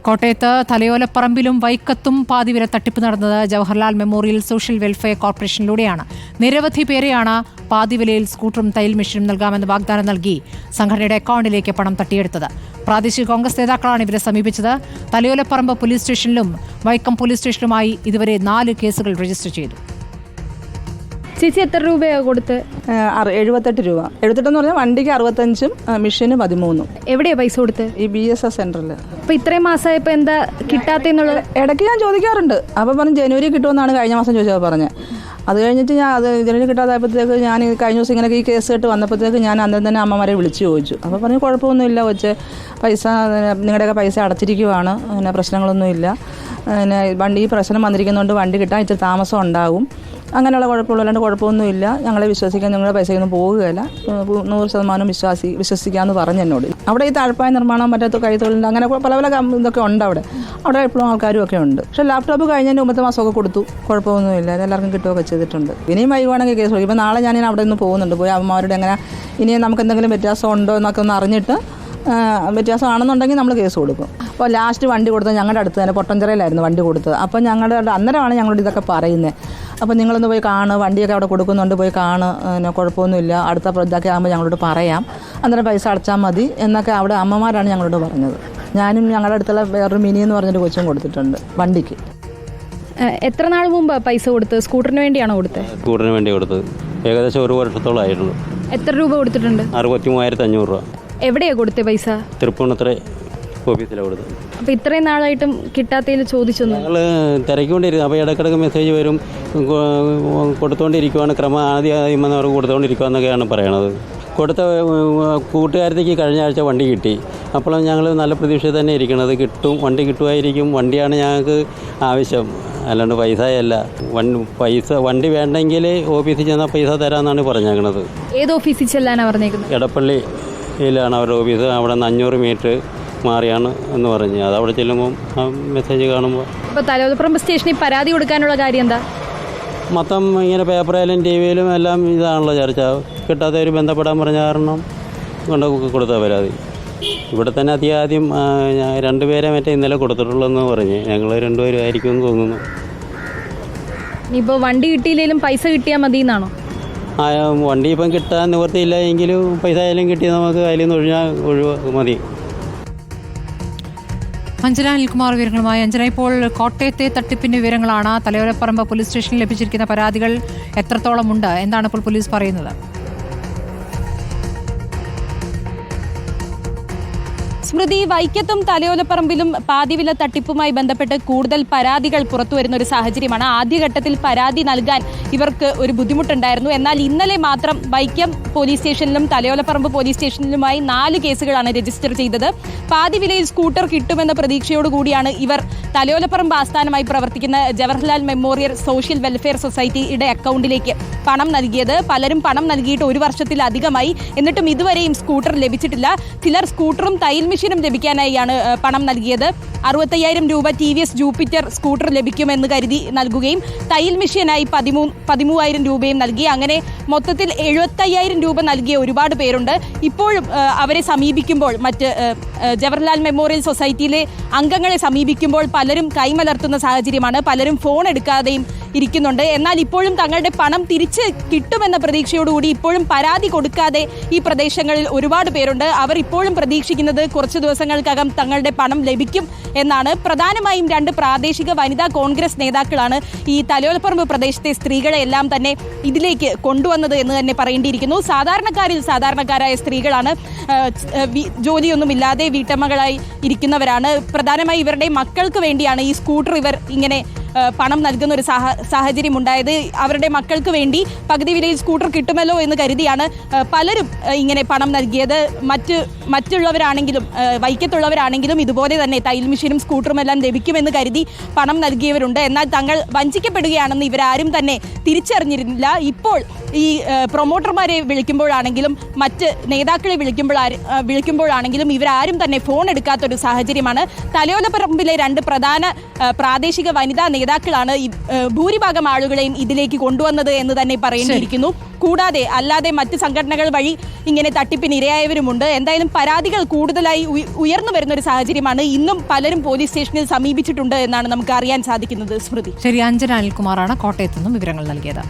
കോട്ടയത്ത് തലയോലപ്പറമ്പിലും വൈക്കത്തും പാതിവില തട്ടിപ്പ് നടന്നത് ജവഹർലാൽ മെമ്മോറിയൽ സോഷ്യൽ വെൽഫെയർ കോർപ്പറേഷനിലൂടെയാണ്. നിരവധി പേരെയാണ് പാതിവിലയിൽ സ്കൂട്ടറും തയ്യൽ മെഷീനും നൽകാമെന്ന് വാഗ്ദാനം നൽകി സംഘടനയുടെ അക്കൗണ്ടിലേക്ക് പണം തട്ടിയെടുത്തത്. പ്രാദേശിക കോൺഗ്രസ് നേതാക്കളാണ് ഇവരെ സമീപിച്ചത്. തലയോലപ്പറമ്പ് പോലീസ് സ്റ്റേഷനിലും വൈക്കം പോലീസ് സ്റ്റേഷനിലുമായി ഇതുവരെ 4 കേസുകൾ രജിസ്റ്റർ ചെയ്തു. ചേച്ചി എത്ര രൂപയാണ് കൊടുത്ത്? 78 രൂപ. 78 എന്ന് പറഞ്ഞാൽ വണ്ടിക്ക് 65, മെഷീന് 13. എവിടെയാ പൈസ കൊടുത്ത്? ഈ BSS സെന്ററിൽ. അപ്പൊ ഇത്രയും മാസമായപ്പോ എന്താ കിട്ടാത്തെന്നുള്ളത് ഇടയ്ക്ക് ഞാൻ ചോദിക്കാറുണ്ട്. അപ്പോൾ പറഞ്ഞു ജനുവരി കിട്ടുമെന്നാണ് കഴിഞ്ഞ മാസം ചോദിച്ചപ്പോൾ പറഞ്ഞത്. അത് കഴിഞ്ഞിട്ട് ഞാൻ ജനുവരി കിട്ടാതായപ്പോഴത്തേക്ക് ഞാൻ കഴിഞ്ഞ ദിവസം ഇങ്ങനെ ഈ കേസ് കേട്ട് വന്നപ്പോഴത്തേക്ക് ഞാൻ അന്നേരം തന്നെ അമ്മമാരെ വിളിച്ച് ചോദിച്ചു. അപ്പോൾ പറഞ്ഞു കുഴപ്പമൊന്നുമില്ല കൊച്ചെ, പൈസ നിങ്ങളുടെയൊക്കെ പൈസ അടച്ചിരിക്കുവാണ്, പിന്നെ പ്രശ്നങ്ങളൊന്നുമില്ല, പിന്നെ വണ്ടി ഈ പ്രശ്നം വന്നിരിക്കുന്നതുകൊണ്ട് വണ്ടി കിട്ടാൻ ഇച്ചിരി താമസം ഉണ്ടാകും, അങ്ങനെയുള്ള കുഴപ്പമുള്ളതുകൊണ്ട് കുഴപ്പമൊന്നുമില്ല, ഞങ്ങളെ വിശ്വസിക്കാൻ നിങ്ങളുടെ പൈസയൊന്നും പോവുകയില്ല, 100% വിശ്വസിക്കാമെന്ന് പറഞ്ഞു എന്നോട്. അവിടെ ഈ താഴ്പ്പായ നിർമ്മാണം, മറ്റേ കൈത്തൊഴിലിൻ്റെ അങ്ങനെ പല പല ഇതൊക്കെ ഉണ്ട്. അവിടെ എപ്പോഴും ആൾക്കാരും ഒക്കെ ഉണ്ട്. പക്ഷേ ലാപ്ടോപ്പ് കഴിഞ്ഞതിന് 9 മാസമൊക്കെ കൊടുത്തു, കുഴപ്പമൊന്നുമില്ല, എല്ലാവർക്കും കിട്ടുകയൊക്കെ ചെയ്തിട്ടുണ്ട്. ഇനിയും വൈകുവാണെങ്കിൽ കേസ് കൊടുക്കും. ഇപ്പോൾ നാളെ ഞാൻ അവിടെ നിന്ന് പോകുന്നുണ്ട്, പോയി അമ്മമാരുടെ എങ്ങനെ ഇനി നമുക്ക് എന്തെങ്കിലും വ്യത്യാസം ഉണ്ടോ എന്നൊക്കെ ഒന്ന് അറിഞ്ഞിട്ട് വ്യത്യാസമാണെന്നുണ്ടെങ്കിൽ നമ്മൾ കേസ് കൊടുക്കും. അപ്പോൾ ലാസ്റ്റ് വണ്ടി കൊടുത്തത് ഞങ്ങളുടെ അടുത്ത് തന്നെ പൊട്ടഞ്ചിറയിലായിരുന്നു വണ്ടി കൊടുത്തത്. അപ്പോൾ അന്നേരമാണ് ഞങ്ങളോട് ഇതൊക്കെ പറയുന്നത്. അപ്പോൾ നിങ്ങളൊന്ന് പോയി കാണുക, വണ്ടിയൊക്കെ അവിടെ കൊടുക്കുന്നുണ്ട്, പോയി കാണുക, കുഴപ്പമൊന്നുമില്ല, അടുത്ത ഇതൊക്കെ ആകുമ്പോൾ ഞങ്ങളോട് പറയാം, അന്നേരം പൈസ അടച്ചാൽ മതി എന്നൊക്കെ അവിടെ അമ്മമാരാണ് ഞങ്ങളോട് പറഞ്ഞത്. ഞാനും ഞങ്ങളുടെ അടുത്തുള്ള വേറൊരു മിനി എന്ന് പറഞ്ഞൊരു കൊച്ചും കൊടുത്തിട്ടുണ്ട് വണ്ടിക്ക്. എത്ര നാൾ മുമ്പ് പൈസ കൊടുത്തത്? സ്കൂട്ടറിന് വേണ്ടിയാണോ കൊടുത്തത്? സ്കൂട്ടറിന് വേണ്ടി കൊടുത്തത് ഏകദേശം 1 വർഷത്തോളമായിരുന്നു. എത്ര രൂപ കൊടുത്തിട്ടുണ്ട്? 63,500 രൂപ. എവിടെയാണ് കൊടുത്തത് പൈസ? തൃപ്പൂണിത്തുറ ഓഫീസിലാണ് കൊടുത്തത്. അപ്പോൾ ഇത്രയും നാളായിട്ടും കിട്ടാത്തതിൽ ചോദിച്ചൊന്നും? ഞങ്ങൾ തിരക്കൊണ്ടിരിക്കും. അപ്പോൾ ഇടയ്ക്കിടയ്ക്ക് മെസ്സേജ് വരും, കൊടുത്തുകൊണ്ടിരിക്കുവാണ്, ആദ്യം അവർക്ക് കൊടുത്തുകൊണ്ടിരിക്കുക എന്നൊക്കെയാണ് പറയണത്. കൊടുത്ത കൂട്ടുകാരത്തേക്ക് കഴിഞ്ഞ ആഴ്ച വണ്ടി കിട്ടി. അപ്പോൾ ഞങ്ങൾ നല്ല പ്രതീക്ഷയിൽ തന്നെ ഇരിക്കണത് വണ്ടി കിട്ടുമായിരിക്കും. വണ്ടിയാണ് ഞങ്ങൾക്ക് ആവശ്യം, അല്ലാണ്ട് പൈസയല്ല. വണ്ടി വേണ്ടെങ്കിൽ ഓഫീസിൽ ചെന്നാൽ പൈസ തരാമെന്നാണ് പറഞ്ഞേക്കണത്. ഏത് ഓഫീസിൽ ചെല്ലാനാണ് പറഞ്ഞേക്കുന്നത്? എടപ്പള്ളിയിലാണ് അവരുടെ ഓഫീസ്. അവിടെ നിന്ന് 500 മീറ്റർ മാറിയാണ് എന്ന് പറഞ്ഞ് അത് അവിടെ ചെല്ലുമ്പോൾ ആ മെസ്സേജ് കാണുമ്പോൾ. അപ്പോൾ തലയോലപ്പറമ്പ് സ്റ്റേഷനിൽ പരാതി കൊടുക്കാനുള്ള കാര്യം എന്താ? മൊത്തം ഇങ്ങനെ പേപ്പറിലും TV യിലും എല്ലാം ഇതാണല്ലോ ചർച്ച. കിട്ടാത്തവർ ബന്ധപ്പെടാൻ പറഞ്ഞ കാരണം കൊണ്ട് കൊടുത്ത പരാതി. ഇവിടെ തന്നെ ആദ്യം 2 പേരെ ഇന്നലെ കൊടുത്തിട്ടുള്ളതെന്ന് പറഞ്ഞ്. ഞങ്ങൾ 2 പേരും ആയിരിക്കുമെന്ന് തോന്നുന്നു. ഇപ്പോൾ വണ്ടി കിട്ടിയില്ലെങ്കിലും പൈസ കിട്ടിയാൽ മതി എന്നാണോ? വണ്ടി ഇപ്പം കിട്ടാൻ നിവൃത്തിയില്ല എങ്കിലും പൈസ ആയാലും കിട്ടി നമുക്ക് അതിൽ നിന്ന് ഒഴിവ് മതി. അഞ്ജന അനിൽകുമാർ വിവരങ്ങളുമായി. അഞ്ജന, ഇപ്പോൾ കോട്ടയത്തെ തട്ടിപ്പിന്റെ വിവരങ്ങളാണ്. തലയോലപ്പറമ്പ് പോലീസ് സ്റ്റേഷനിൽ ലഭിച്ചിരിക്കുന്ന പരാതികൾ എത്രത്തോളം ഉണ്ട്? എന്താണ് ഇപ്പോൾ പോലീസ് പറയുന്നത്? സ്മൃതി, വൈക്കത്തും തലയോലപ്പറമ്പിലും പാതിവില തട്ടിപ്പുമായി ബന്ധപ്പെട്ട് കൂടുതൽ പരാതികൾ പുറത്തുവരുന്ന ഒരു സാഹചര്യമാണ്. ആദ്യഘട്ടത്തിൽ പരാതി നൽകാൻ ഇവർക്ക് ഒരു ബുദ്ധിമുട്ടുണ്ടായിരുന്നു. എന്നാൽ ഇന്നലെ മാത്രം വൈക്കം പോലീസ് സ്റ്റേഷനിലും തലയോലപ്പറമ്പ് പോലീസ് സ്റ്റേഷനിലുമായി 4 കേസുകളാണ് രജിസ്റ്റർ ചെയ്തത്. പാതിവിലയിൽ സ്കൂട്ടർ കിട്ടുമെന്ന പ്രതീക്ഷയോടുകൂടിയാണ് ഇവർ തലയോലപ്പറമ്പ് ആസ്ഥാനമായി പ്രവർത്തിക്കുന്ന ജവഹർലാൽ മെമ്മോറിയൽ സോഷ്യൽ വെൽഫെയർ സൊസൈറ്റിയുടെ അക്കൗണ്ടിലേക്ക് പണം നൽകിയത്. പലരും പണം നൽകിയിട്ട് 1 വർഷത്തിലധികമായി. എന്നിട്ടും ഇതുവരെയും സ്കൂട്ടർ ലഭിച്ചിട്ടില്ല. ചിലർ സ്കൂട്ടറും തയ്യൽ മെഷീനും ലഭിക്കാനായാണ് പണം നൽകിയത്. 65,000 രൂപ TVS ജൂപ്പിറ്റർ സ്കൂട്ടർ ലഭിക്കുമെന്ന് കരുതി നൽകുകയും തയ്യൽ മെഷീനായി 13,000 രൂപയും നൽകി. അങ്ങനെ മൊത്തത്തിൽ 75,000 രൂപ നൽകിയ ഒരുപാട് പേരുണ്ട്. ഇപ്പോഴും അവരെ സമീപിക്കുമ്പോൾ, മറ്റ് ജവഹർലാൽ മെമ്മോറിയൽ സൊസൈറ്റിയിലെ അംഗങ്ങളെ സമീപിക്കുമ്പോൾ പലരും കൈമലർത്തുന്ന സാഹചര്യമാണ്. പലരും ഫോൺ എടുക്കാതെയും ഇരിക്കുന്നുണ്ട്. എന്നാൽ ഇപ്പോഴും തങ്ങളുടെ പണം തിരിച്ച് കിട്ടുമെന്ന പ്രതീക്ഷയോടുകൂടി ഇപ്പോഴും പരാതി കൊടുക്കാതെ ഈ പ്രദേശങ്ങളിൽ ഒരുപാട് പേരുണ്ട്. അവർ ഇപ്പോഴും പ്രതീക്ഷിക്കുന്നത് കുറച്ച് ദിവസങ്ങൾക്കകം തങ്ങളുടെ പണം ലഭിക്കും എന്നാണ്. പ്രധാനമായും 2 പ്രാദേശിക വനിതാ കോൺഗ്രസ് നേതാക്കളാണ് ഈ തലയോലപ്പറമ്പ് പ്രദേശത്തെ സ്ത്രീകളെ എല്ലാം തന്നെ ഇതിലേക്ക് കൊണ്ടുവന്നത് എന്ന് തന്നെ പറയേണ്ടിയിരിക്കുന്നു. സാധാരണക്കാരായ സ്ത്രീകളാണ്, ജോലിയൊന്നുമില്ലാതെ വീട്ടമ്മകളായി ഇരിക്കുന്നവരാണ്. പ്രധാനമായി ഇവരുടെ മക്കൾക്ക് വേണ്ടിയാണ് ഈ സ്കൂട്ടർ ഇവർ ഇങ്ങനെ പണം നൽകുന്ന ഒരു സാഹചര്യം ഉണ്ടായത്. അവരുടെ മക്കൾക്ക് വേണ്ടി പകുതി വിലയിൽ സ്കൂട്ടർ കിട്ടുമല്ലോ എന്ന് കരുതിയാണ് പലരും ഇങ്ങനെ പണം നൽകിയത്. മറ്റുള്ളവരാണെങ്കിലും വൈക്കത്തുള്ളവരാണെങ്കിലും ഇതുപോലെ തന്നെ തയ്യൽ മെഷീനും സ്കൂട്ടറും എല്ലാം ലഭിക്കുമെന്ന് കരുതി പണം നൽകിയവരുണ്ട്. എന്നാൽ തങ്ങൾ വഞ്ചിക്കപ്പെടുകയാണെന്ന് ഇവരാരും തന്നെ തിരിച്ചറിഞ്ഞിരുന്നില്ല. ഇപ്പോൾ ഈ പ്രൊമോട്ടർമാരെ വിളിക്കുമ്പോഴാണെങ്കിലും മറ്റ് നേതാക്കളെ വിളിക്കുമ്പോഴാണെങ്കിലും ഇവരാരും തന്നെ ഫോൺ എടുക്കാത്തൊരു സാഹചര്യമാണ്. തലയോലപ്പറമ്പിലെ 2 പ്രധാന പ്രാദേശിക വനിതാ നേതാക്കളാണ് ഭൂരിഭാഗം ആളുകളെയും ഇതിലേക്ക് കൊണ്ടുവന്നത് എന്ന് തന്നെ പറയേണ്ടിയിരിക്കുന്നു. കൂടാതെ അല്ലാതെ മറ്റ് സംഘടനകൾ വഴി ഇങ്ങനെ തട്ടിപ്പിന് ഇരയായവരുമുണ്ട്. എന്തായാലും പരാതികൾ കൂടുതലായി ഉയർന്നു വരുന്ന ഒരു സാഹചര്യമാണ്. ഇന്നും പലരും പോലീസ് സ്റ്റേഷനിൽ സമീപിച്ചിട്ടുണ്ട് എന്നാണ് നമുക്ക് അറിയാൻ സാധിക്കുന്നത്. സ്മൃതി. ശരി, അഞ്ജന അനിൽകുമാറാണ് കോട്ടയത്ത് നിന്നും വിവരങ്ങൾ നൽകിയത്.